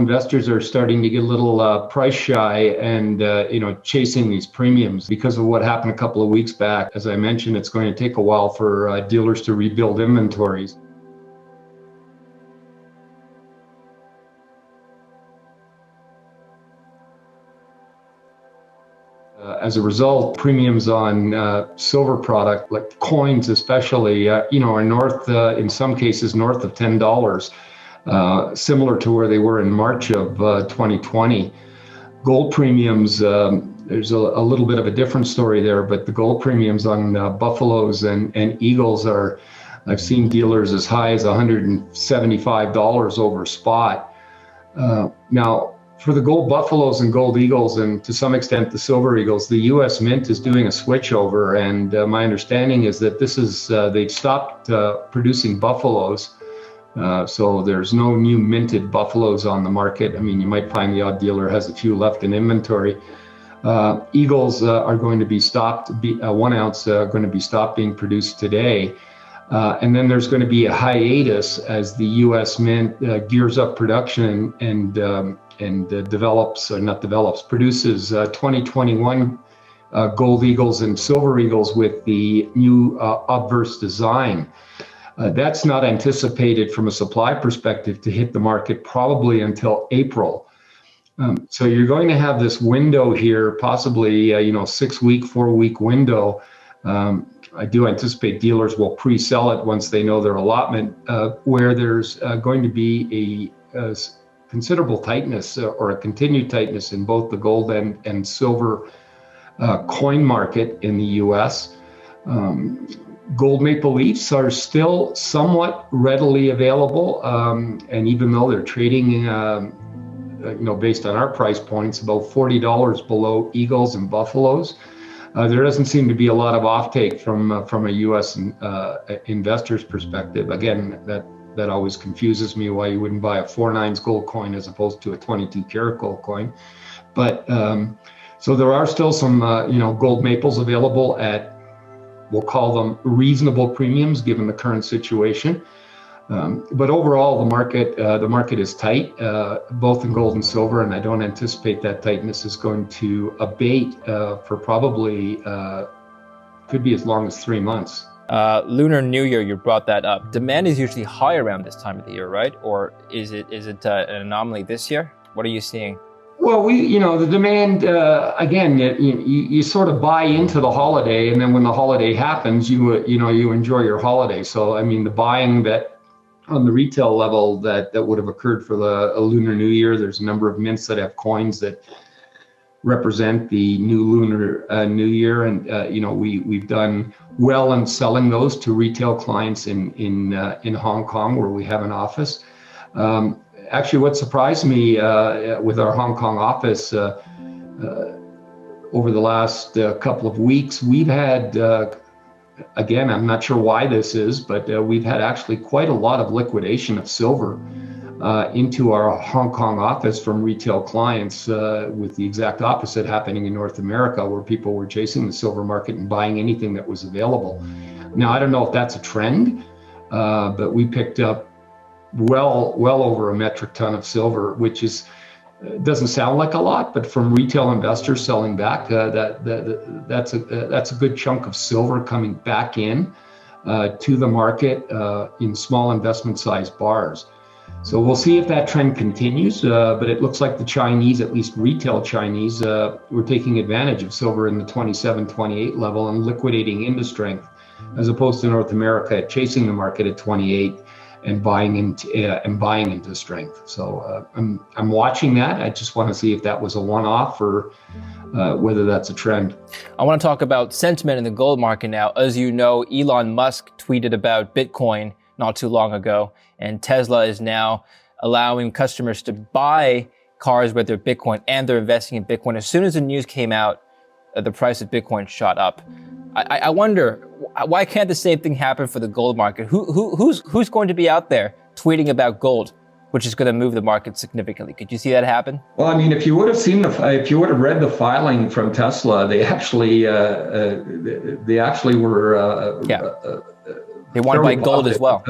Investors are starting to get a little price shy and chasing these premiums because of what happened a couple of weeks back. As I mentioned, it's going to take a while for dealers to rebuild inventories. As a result, premiums on silver product, like coins especially, are north, in some cases, north of $10. Similar to where they were in March of 2020. Gold premiums, there's a little bit of a different story there, but the gold premiums on buffaloes and eagles I've seen dealers as high as $175 over spot. Now, for the gold buffaloes and gold eagles, and to some extent the silver eagles, the U.S. Mint is doing a switchover, and my understanding is that they've stopped producing buffaloes. So there's no new minted buffaloes on the market. I mean, you might find the odd dealer has a few left in inventory. Eagles are going to be stopped, 1 ounce going to be stopped being produced today. And then there's going to be a hiatus as the U.S. Mint gears up production and produces 2021 gold eagles and silver eagles with the new obverse design. That's not anticipated from a supply perspective to hit the market probably until April. So you're going to have this window here, possibly 6-week, 4-week window. I do anticipate dealers will pre-sell it once they know their allotment, where there's going to be a considerable tightness or a continued tightness in both the gold and silver coin market in the U.S. Gold maple leafs are still somewhat readily available, and even though they're trading, based on our price points, about $40 below eagles and buffaloes, there doesn't seem to be a lot of offtake from a U.S. investor's perspective. Again, that always confuses me why you wouldn't buy a 4/9 gold coin as opposed to a 22 karat gold coin. But so there are still some gold maples available at, we'll call them reasonable premiums given the current situation. But overall, the market is tight, both in gold and silver, and I don't anticipate that tightness is going to abate for probably, could be as long as 3 months. Lunar New Year, you brought that up. Demand is usually high around this time of the year, right? Or is it an anomaly this year? What are you seeing? Well, the demand, again, you sort of buy into the holiday, and then when the holiday happens, you enjoy your holiday. So, I mean, the buying that on the retail level that would have occurred for the Lunar New Year, there's a number of mints that have coins that represent the new Lunar New Year, and we've done well in selling those to retail clients in Hong Kong, where we have an office. Actually, what surprised me with our Hong Kong office over the last couple of weeks, we've had, again, I'm not sure why this is, but we've had actually quite a lot of liquidation of silver into our Hong Kong office from retail clients, with the exact opposite happening in North America, where people were chasing the silver market and buying anything that was available. Now, I don't know if that's a trend, but we picked up well over a metric ton of silver, which doesn't sound like a lot, but from retail investors selling back, that's a good chunk of silver coming back in to the market in small investment sized bars. So we'll see if that trend continues, but it looks like the Chinese, at least retail Chinese, were taking advantage of silver in the 27, 28 level and liquidating into strength, as opposed to North America chasing the market at 28 and buying into strength. So I'm watching that. I just want to see if that was a one-off or whether that's a trend. I want to talk about sentiment in the gold market now. As you know, Elon Musk tweeted about Bitcoin not too long ago, and Tesla is now allowing customers to buy cars with their Bitcoin, and they're investing in Bitcoin. As soon as the news came out, the price of Bitcoin shot up. I wonder, why can't the same thing happen for the gold market? Who's going to be out there tweeting about gold, which is going to move the market significantly? Could you see that happen? Well, I mean, if you would have read the filing from Tesla, they actually were they want to buy gold as well.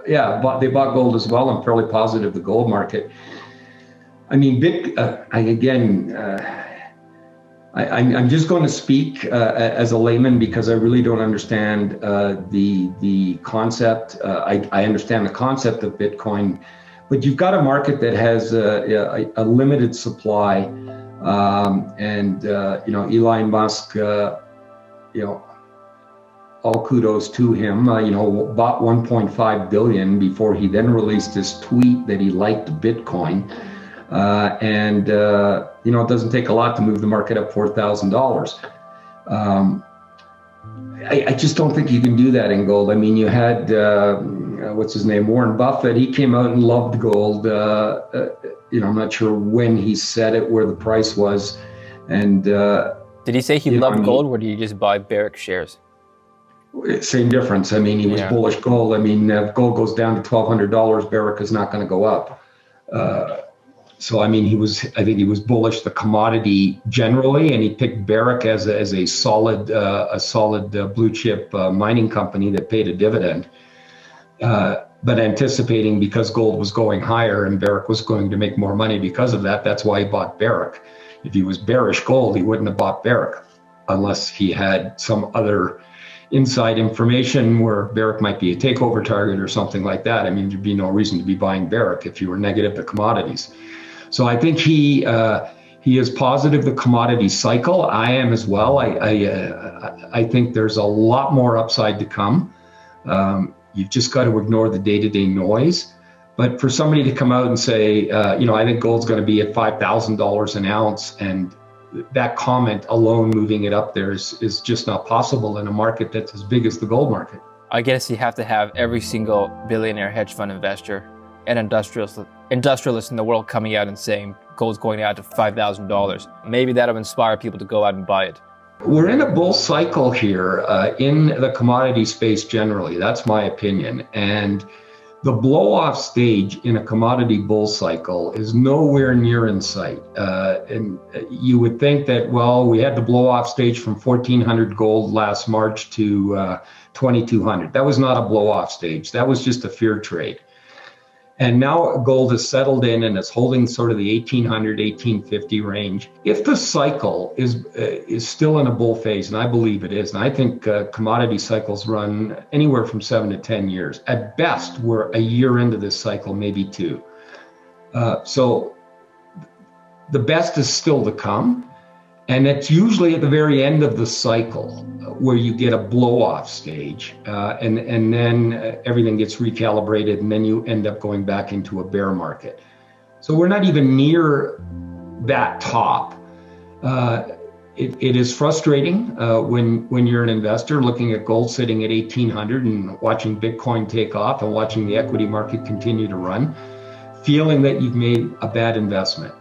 They bought gold as well. I'm fairly positive the gold market. I mean, I'm just going to speak as a layman because I really don't understand the concept. I understand the concept of Bitcoin, but you've got a market that has a limited supply, and Elon Musk, all kudos to him. Bought 1.5 billion before he then released this tweet that he liked Bitcoin. It doesn't take a lot to move the market up $4,000. I just don't think you can do that in gold. I mean, you had, what's his name, Warren Buffett. He came out and loved gold. I'm not sure when he said it, where the price was. And did he say he loved gold, or did he just buy Barrick shares? Same difference. I mean, he was bullish gold. I mean, if gold goes down to $1,200, Barrick is not going to go up. So, I mean, I think he was bullish the commodity generally, and he picked Barrick as a solid blue chip mining company that paid a dividend. But anticipating, because gold was going higher and Barrick was going to make more money because of that, that's why he bought Barrick. If he was bearish gold, he wouldn't have bought Barrick unless he had some other inside information where Barrick might be a takeover target or something like that. I mean, there'd be no reason to be buying Barrick if you were negative to commodities. So I think he is positive the commodity cycle. I am as well. I think there's a lot more upside to come. You've just got to ignore the day-to-day noise. But for somebody to come out and say, I think gold's going to be at $5,000 an ounce, and that comment alone moving it up there is just not possible in a market that's as big as the gold market. I guess you have to have every single billionaire hedge fund investor and industrialist in the world coming out and saying gold's going out to $5,000. Maybe that'll inspire people to go out and buy it. We're in a bull cycle here in the commodity space generally. That's my opinion. And the blow-off stage in a commodity bull cycle is nowhere near in sight. And you would think that, well, we had the blow-off stage from 1,400 gold last March to 2,200. That was not a blow-off stage. That was just a fear trade. And now gold has settled in and it's holding sort of the 1,800, 1,850 range. If the cycle is still in a bull phase, and I believe it is, and I think commodity cycles run anywhere from 7 to 10 years. At best, we're a year into this cycle, maybe 2. So the best is still to come. And it's usually at the very end of the cycle where you get a blow-off stage, and then everything gets recalibrated, and then you end up going back into a bear market. So we're not even near that top. It is frustrating when you're an investor looking at gold sitting at 1,800 and watching Bitcoin take off and watching the equity market continue to run, feeling that you've made a bad investment.